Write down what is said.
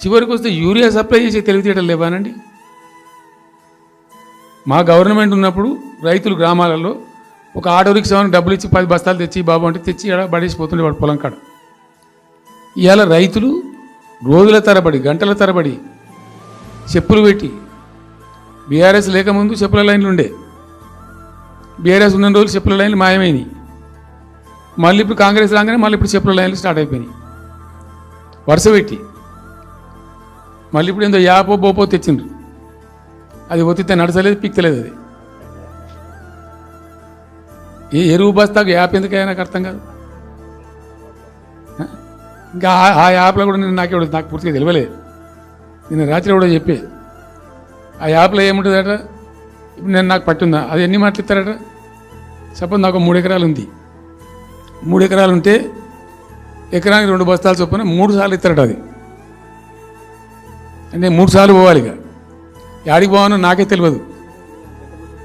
చివరికి వస్తే urea supply చేసే తెలివితేటలు లేవానండి. మా గవర్నమెంట్ ఉన్నప్పుడు రైతులు గ్రామాలలో ఒక ఆటో రిక్షాకి డబ్బులు ఇచ్చి 10 బస్తాలు తెచ్చి బాబు అంటే తెచ్చి ఇక్కడ పడేసిపోతుండే వాడు పొలం కాడ. ఇవాళ రైతులు రోజుల తరబడి గంటల తరబడి చెప్పులు పెట్టి, బీఆర్ఎస్ లేకముందు చెప్పుల లైన్లు ఉండే, బీఆర్ఎస్ ఉన్న రోజులు చెప్పుల లైన్లు మాయమైనవి. మళ్ళీ ఇప్పుడు కాంగ్రెస్ రాగానే మళ్ళీ ఇప్పుడు చెప్పుల లైన్లు స్టార్ట్ అయిపోయినాయి వరుస పెట్టి. మళ్ళీ ఇప్పుడు ఏందో యాపో బోపో తెచ్చిండ్రు, అది ఒత్తితే నడచలేదు, పిక్తలేదు. అది ఏ ఎరువు బస్తాకు యాప్ ఎందుకైనా నాకు అర్థం కాదు. ఇంకా ఆ యాప్లో కూడా నాకు పూర్తిగా తెలియలేదు. నిన్న రాత్రి కూడా చెప్పే ఆ యాప్లో ఏముంటుందట. ఇప్పుడు నాకు పట్టుందా, అది ఎన్ని మాటలు ఇస్తారట. సపోజ్ నాకు 3 ఎకరాలు ఉంది. 3 ఎకరాలు ఉంటే ఎకరానికి 2 బస్తాలు చొప్పున 3 సార్లు ఇస్తారట. అది అంటే 3 సార్లు పోవాలి. ఇక యాడికి పోవాలో నాకే తెలియదు.